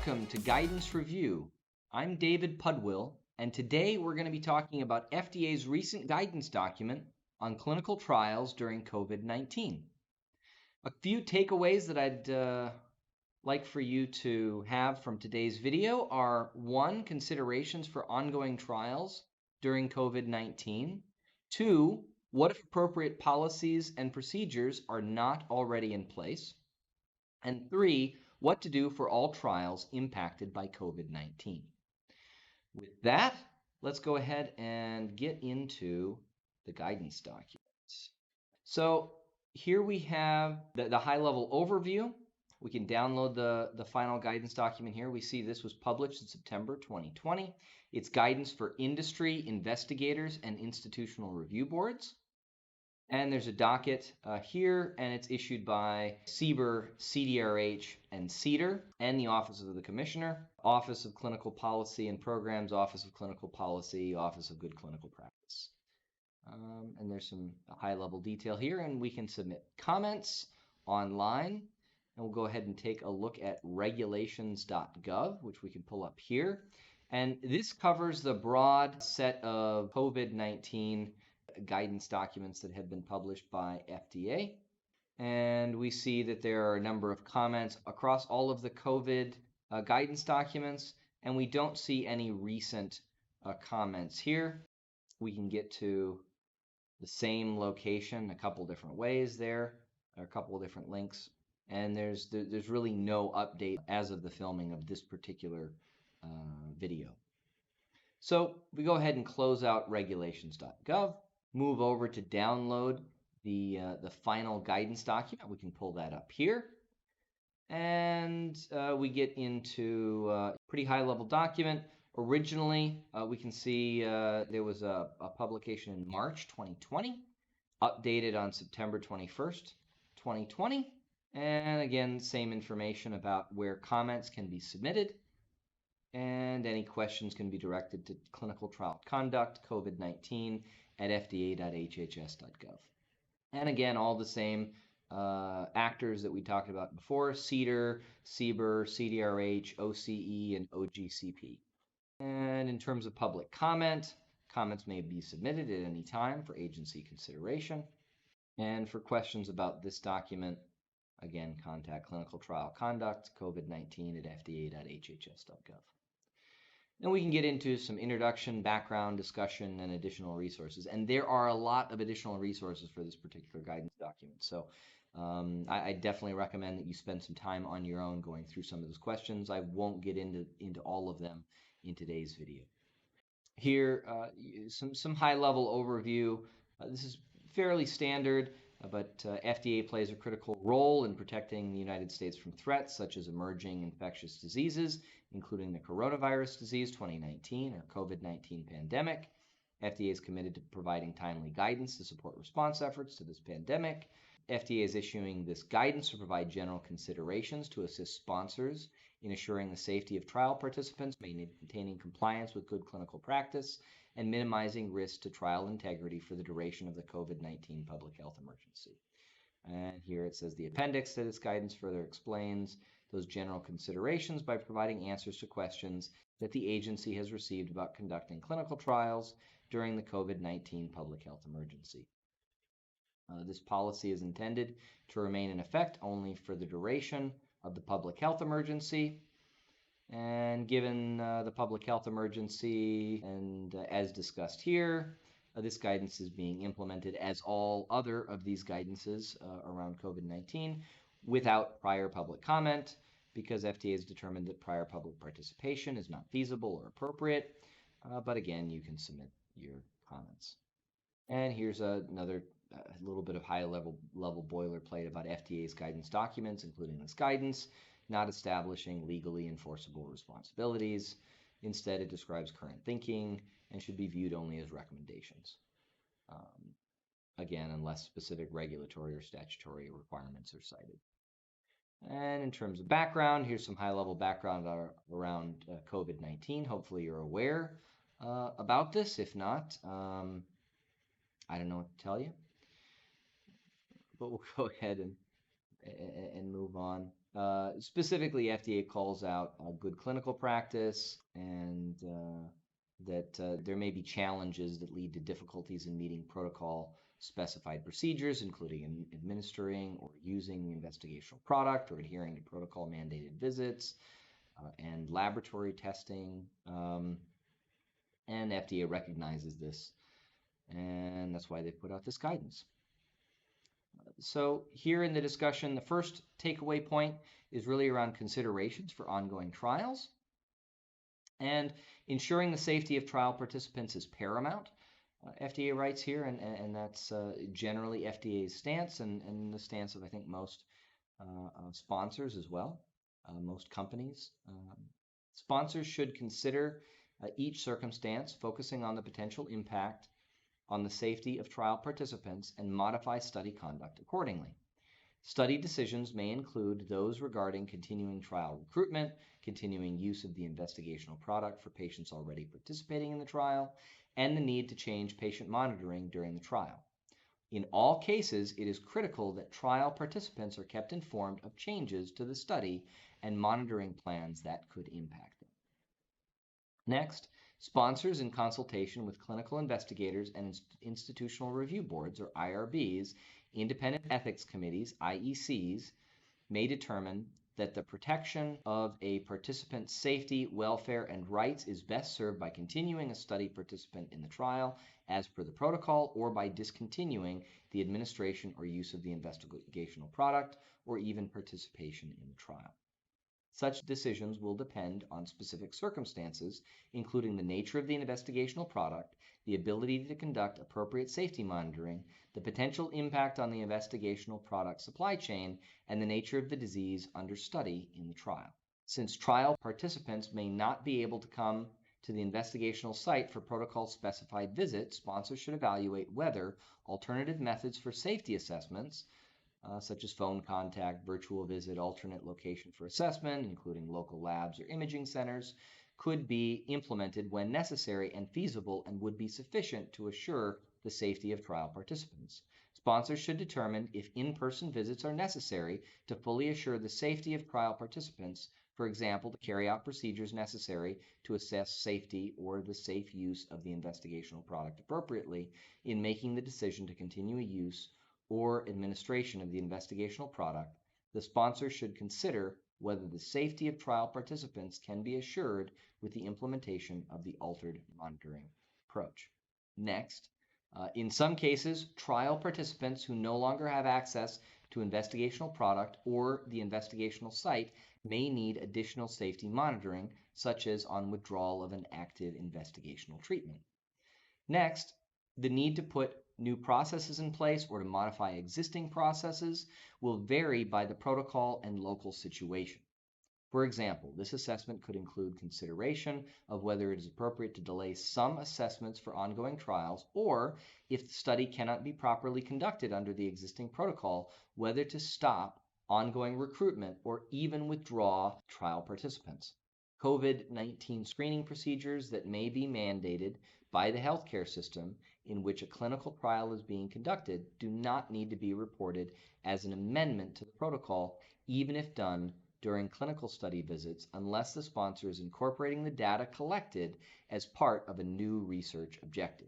Welcome to Guidance Review. I'm David Pudwill, and today we're going to be talking about FDA's recent guidance document on clinical trials during COVID-19. A few takeaways that I'd like for you to have from today's video are: 1, considerations for ongoing trials during COVID-19. 2, what if appropriate policies and procedures are not already in place? And 3, what to do for all trials impacted by COVID-19. With that, let's go ahead and get into the guidance documents. So here we have the high-level overview. We can download the final guidance document here. We see this was published in September 2020. It's guidance for industry, investigators, and institutional review boards. And there's a docket here, and it's issued by CBER, CDRH, and CDER, and the Office of the Commissioner, Office of Clinical Policy and Programs, Office of Clinical Policy, Office of Good Clinical Practice. And there's some high-level detail here, and we can submit comments online. And we'll go ahead and take a look at regulations.gov, which we can pull up here. And this covers the broad set of COVID-19 guidance documents that have been published by FDA. And we see that there are a number of comments across all of the COVID guidance documents, and we don't see any recent comments here. We can get to the same location a couple different ways there, or a couple of different links, and there's really no update as of the filming of this particular video. So we go ahead and close out regulations.gov. Move over to download the final guidance document. We can pull that up here. And we get into a pretty high-level document. Originally, we can see there was a publication in March 2020, updated on September 21st, 2020. And again, same information about where comments can be submitted. And any questions can be directed to clinical trial conduct, COVID-19, at fda.hhs.gov. And again, all the same actors that we talked about before: CDER, CBER, CDRH, OCE, and OGCP. And in terms of public comment, comments may be submitted at any time for agency consideration. And for questions about this document, again, contact clinical trial conduct, COVID-19 at fda.hhs.gov. And we can get into some introduction, background, discussion, and additional resources. And there are a lot of additional resources for this particular guidance document. So I definitely recommend that you spend some time on your own going through some of those questions. I won't get into all of them in today's video. Here, some high-level overview. This is fairly standard, but FDA plays a critical role in protecting the United States from threats such as emerging infectious diseases, including the coronavirus disease 2019 or COVID-19 pandemic. FDA is committed to providing timely guidance to support response efforts to this pandemic. FDA is issuing this guidance to provide general considerations to assist sponsors in assuring the safety of trial participants, maintaining compliance with good clinical practice, and minimizing risk to trial integrity for the duration of the COVID-19 public health emergency. And here it says the appendix to this guidance further explains those general considerations by providing answers to questions that the agency has received about conducting clinical trials during the COVID-19 public health emergency. This policy is intended to remain in effect only for the duration of the public health emergency. And given the public health emergency, and as discussed here, this guidance is being implemented as all other of these guidances around COVID-19 without prior public comment, because FDA has determined that prior public participation is not feasible or appropriate. But again, you can submit your comments. And here's another little bit of high-level boilerplate about FDA's guidance documents, including this guidance, not establishing legally enforceable responsibilities. Instead, it describes current thinking and should be viewed only as recommendations. Again, unless specific regulatory or statutory requirements are cited. And in terms of background, here's some high-level background around COVID-19. Hopefully you're aware about this. If not, I don't know what to tell you. But we'll go ahead and move on. Specifically, FDA calls out good clinical practice and that there may be challenges that lead to difficulties in meeting protocol specified procedures, including administering or using the investigational product or adhering to protocol mandated visits and laboratory testing. And FDA recognizes this, and that's why they put out this guidance. So here in the discussion, the first takeaway point is really around considerations for ongoing trials. And ensuring the safety of trial participants is paramount. FDA writes here, and that's generally FDA's stance and the stance of, I think, most sponsors as well, most companies. Sponsors should consider each circumstance, focusing on the potential impact on the safety of trial participants and modify study conduct accordingly. Study decisions may include those regarding continuing trial recruitment, continuing use of the investigational product for patients already participating in the trial, and the need to change patient monitoring during the trial. In all cases, it is critical that trial participants are kept informed of changes to the study and monitoring plans that could impact them. Next, sponsors, in consultation with clinical investigators and institutional review boards, or IRBs, independent ethics committees, IECs, may determine that the protection of a participant's safety, welfare, and rights is best served by continuing a study participant in the trial as per the protocol, or by discontinuing the administration or use of the investigational product, or even participation in the trial. Such decisions will depend on specific circumstances, including the nature of the investigational product, the ability to conduct appropriate safety monitoring, the potential impact on the investigational product supply chain, and the nature of the disease under study in the trial. Since trial participants may not be able to come to the investigational site for protocol-specified visits, sponsors should evaluate whether alternative methods for safety assessments, such as phone contact, virtual visit, alternate location for assessment, including local labs or imaging centers, could be implemented when necessary and feasible and would be sufficient to assure the safety of trial participants. Sponsors should determine if in-person visits are necessary to fully assure the safety of trial participants, for example, to carry out procedures necessary to assess safety or the safe use of the investigational product appropriately in making the decision to continue use or administration of the investigational product. The sponsor should consider whether the safety of trial participants can be assured with the implementation of the altered monitoring approach. Next, in some cases, trial participants who no longer have access to investigational product or the investigational site may need additional safety monitoring, such as on withdrawal of an active investigational treatment. Next, the need to put new processes in place or to modify existing processes will vary by the protocol and local situation. For example, this assessment could include consideration of whether it is appropriate to delay some assessments for ongoing trials, or if the study cannot be properly conducted under the existing protocol, whether to stop ongoing recruitment or even withdraw trial participants. COVID-19 screening procedures that may be mandated by the healthcare system in which a clinical trial is being conducted do not need to be reported as an amendment to the protocol, even if done during clinical study visits, unless the sponsor is incorporating the data collected as part of a new research objective.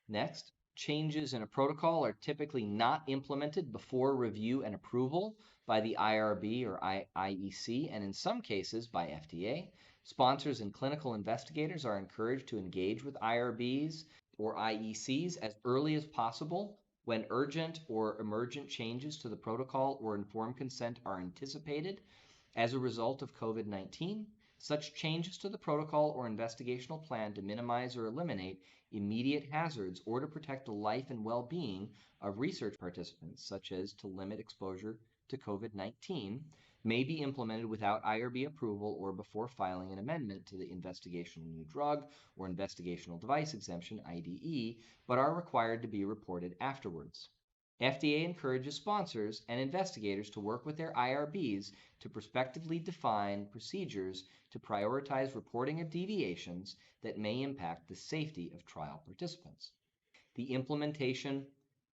Next, changes in a protocol are typically not implemented before review and approval by the IRB or IEC, and in some cases by FDA. Sponsors and clinical investigators are encouraged to engage with IRBs or IECs as early as possible when urgent or emergent changes to the protocol or informed consent are anticipated as a result of COVID-19. Such changes to the protocol or investigational plan to minimize or eliminate immediate hazards or to protect the life and well-being of research participants, such as to limit exposure to COVID-19, may be implemented without IRB approval or before filing an amendment to the investigational new drug or investigational device exemption, IDE, but are required to be reported afterwards. FDA encourages sponsors and investigators to work with their IRBs to prospectively define procedures to prioritize reporting of deviations that may impact the safety of trial participants. The implementation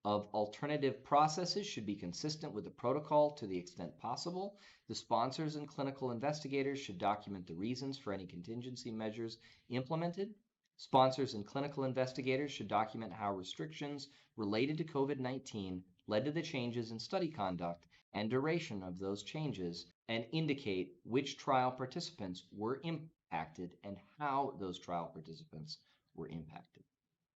of alternative processes should be consistent with the protocol to the extent possible. The sponsors and clinical investigators should document the reasons for any contingency measures implemented. Sponsors and clinical investigators should document how restrictions related to COVID-19 led to the changes in study conduct and duration of those changes, and indicate which trial participants were impacted and how those trial participants were impacted.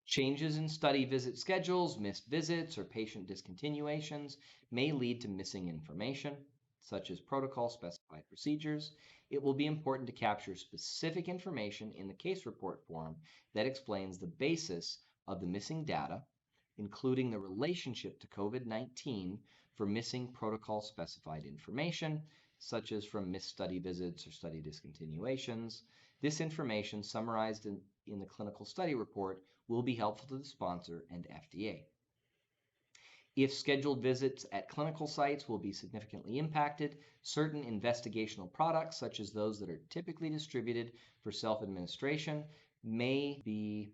Changes in study visit schedules, missed visits, or patient discontinuations may lead to missing information, such as protocol-specified procedures. It will be important to capture specific information in the case report form that explains the basis of the missing data, including the relationship to COVID-19 for missing protocol-specified information, such as from missed study visits or study discontinuations. This information, summarized in the clinical study report, will be helpful to the sponsor and FDA. If scheduled visits at clinical sites will be significantly impacted, certain investigational products, such as those that are typically distributed for self-administration, may be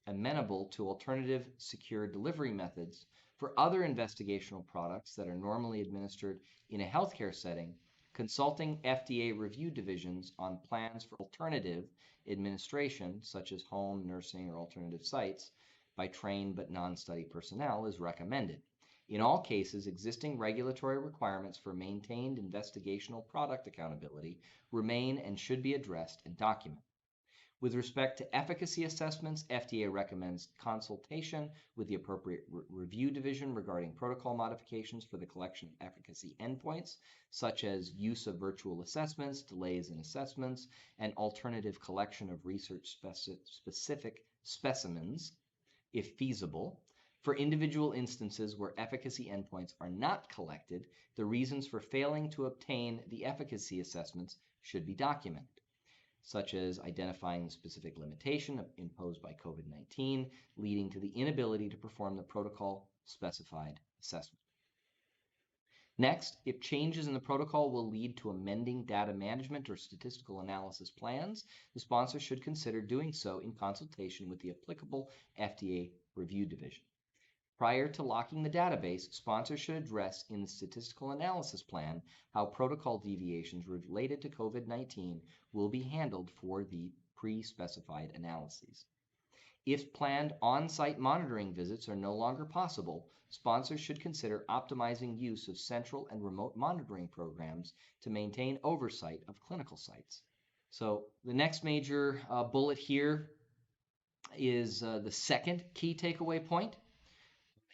amenable to alternative secure delivery methods. For other investigational products that are normally administered in a healthcare setting, consulting FDA review divisions on plans for alternative administration, such as home, nursing, or alternative sites, by trained but non-study personnel is recommended. In all cases, existing regulatory requirements for maintained investigational product accountability remain and should be addressed and documented. With respect to efficacy assessments, FDA recommends consultation with the appropriate review division regarding protocol modifications for the collection of efficacy endpoints, such as use of virtual assessments, delays in assessments, and alternative collection of research-specific specimens, if feasible. For individual instances where efficacy endpoints are not collected, the reasons for failing to obtain the efficacy assessments should be documented, such as identifying the specific limitation imposed by COVID-19, leading to the inability to perform the protocol-specified assessment. Next, if changes in the protocol will lead to amending data management or statistical analysis plans, the sponsor should consider doing so in consultation with the applicable FDA review division. Prior to locking the database, sponsors should address in the statistical analysis plan how protocol deviations related to COVID-19 will be handled for the pre-specified analyses. If planned on-site monitoring visits are no longer possible, sponsors should consider optimizing use of central and remote monitoring programs to maintain oversight of clinical sites. So the next major bullet here is the second key takeaway point.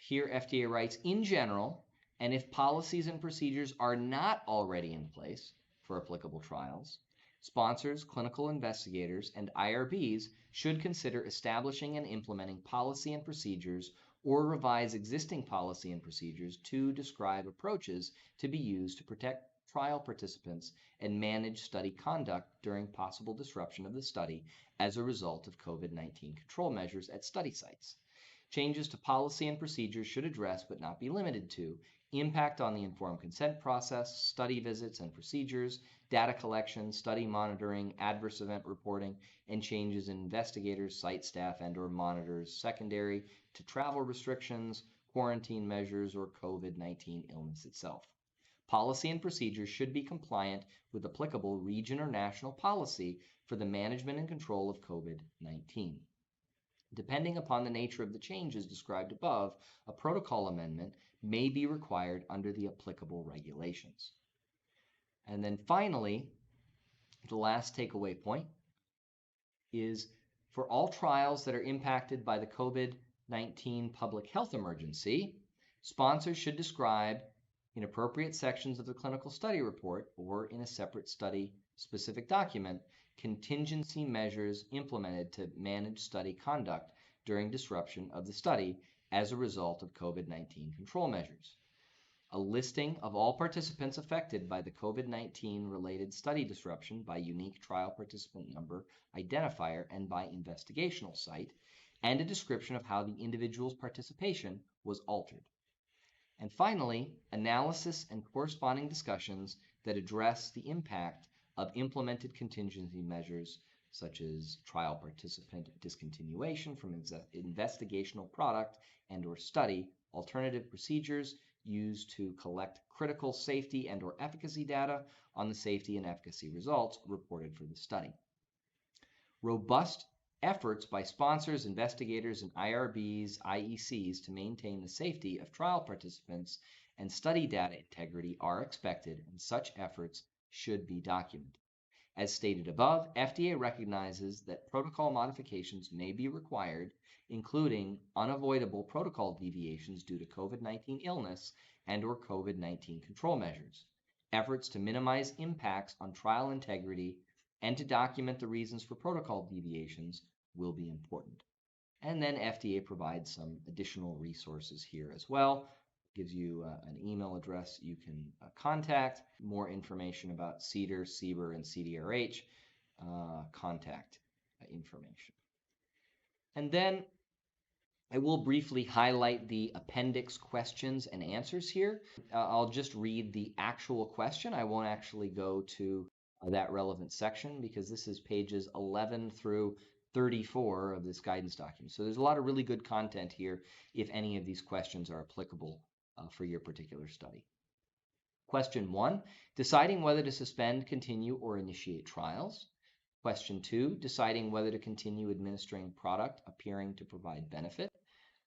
Here, FDA writes, in general, and if policies and procedures are not already in place for applicable trials, sponsors, clinical investigators, and IRBs should consider establishing and implementing policy and procedures or revise existing policy and procedures to describe approaches to be used to protect trial participants and manage study conduct during possible disruption of the study as a result of COVID-19 control measures at study sites. Changes to policy and procedures should address, but not be limited to, impact on the informed consent process, study visits and procedures, data collection, study monitoring, adverse event reporting, and changes in investigators, site staff, and/or monitors secondary to travel restrictions, quarantine measures, or COVID-19 illness itself. Policy and procedures should be compliant with applicable region or national policy for the management and control of COVID-19. Depending upon the nature of the changes described above, a protocol amendment may be required under the applicable regulations. And then finally, the last takeaway point is for all trials that are impacted by the COVID-19 public health emergency, sponsors should describe in appropriate sections of the clinical study report or in a separate study-specific document contingency measures implemented to manage study conduct during disruption of the study as a result of COVID-19 control measures. A listing of all participants affected by the COVID-19 related study disruption by unique trial participant number identifier and by investigational site, and a description of how the individual's participation was altered. And finally, analysis and corresponding discussions that address the impact of implemented contingency measures such as trial participant discontinuation from investigational product and/or study alternative procedures used to collect critical safety and/or efficacy data on the safety and efficacy results reported for the study. Robust efforts by sponsors, investigators, and IRBs, IECs to maintain the safety of trial participants and study data integrity are expected, and such efforts should be documented. As stated above, FDA recognizes that protocol modifications may be required, including unavoidable protocol deviations due to COVID-19 illness and/or COVID-19 control measures. Efforts to minimize impacts on trial integrity and to document the reasons for protocol deviations will be important. And then FDA provides some additional resources here as well. Gives you an email address you can contact, more information about CDER, CBER, and CDRH, contact information. And then I will briefly highlight the appendix questions and answers here. I'll just read the actual question. I won't actually go to that relevant section because this is pages 11 through 34 of this guidance document. So there's a lot of really good content here if any of these questions are applicable for your particular study. Question 1, deciding whether to suspend, continue, or initiate trials. Question 2, deciding whether to continue administering product appearing to provide benefit.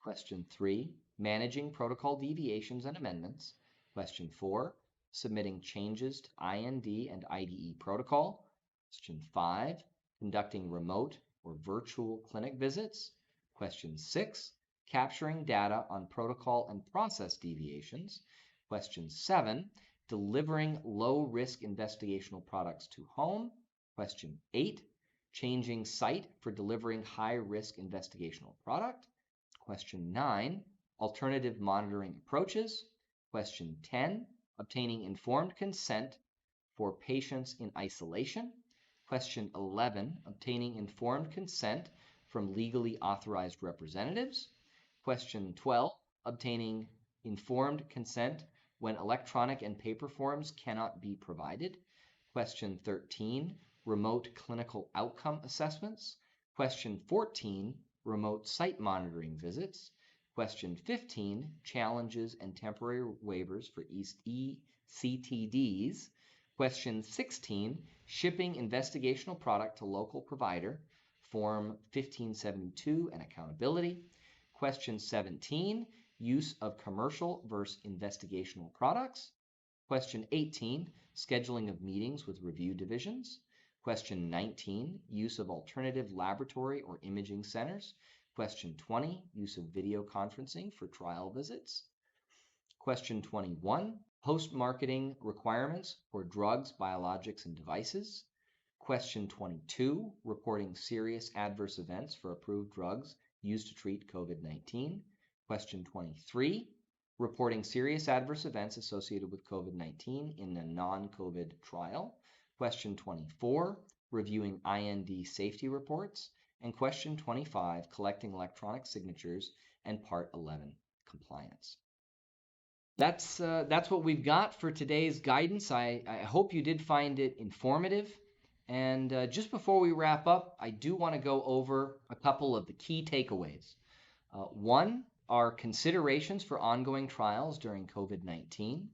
Question 3, managing protocol deviations and amendments. Question 4, submitting changes to IND and IDE protocol. Question 5, conducting remote or virtual clinic visits. Question 6, capturing data on protocol and process deviations. Question 7, delivering low-risk investigational products to home. Question 8, changing site for delivering high-risk investigational product. Question 9, alternative monitoring approaches. Question 10, obtaining informed consent for patients in isolation. Question 11, obtaining informed consent from legally authorized representatives. Question 12, obtaining informed consent when electronic and paper forms cannot be provided. Question 13, remote clinical outcome assessments. Question 14, remote site monitoring visits. Question 15, challenges and temporary waivers for ECTDs. Question 16, shipping investigational product to local provider, Form 1572 and accountability. Question 17, use of commercial versus investigational products. Question 18, scheduling of meetings with review divisions. Question 19, use of alternative laboratory or imaging centers. Question 20, use of video conferencing for trial visits. Question 21, post-marketing requirements for drugs, biologics, and devices. Question 22, reporting serious adverse events for approved drugs used to treat COVID-19. Question 23, reporting serious adverse events associated with COVID-19 in a non-COVID trial. Question 24, reviewing IND safety reports. And question 25, collecting electronic signatures and Part 11 compliance. That's what we've got for today's guidance. I hope you did find it informative. And just before we wrap up, I do want to go over a couple of the key takeaways. One are considerations for ongoing trials during COVID-19.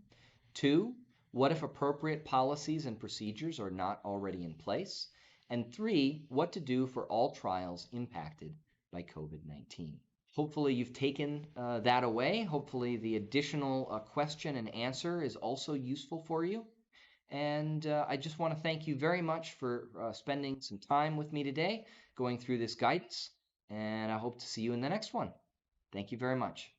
2, what if appropriate policies and procedures are not already in place? And 3, what to do for all trials impacted by COVID-19. Hopefully you've taken that away. Hopefully the additional question and answer is also useful for you. And I just want to thank you very much for spending some time with me today, going through this guidance, and I hope to see you in the next one. Thank you very much.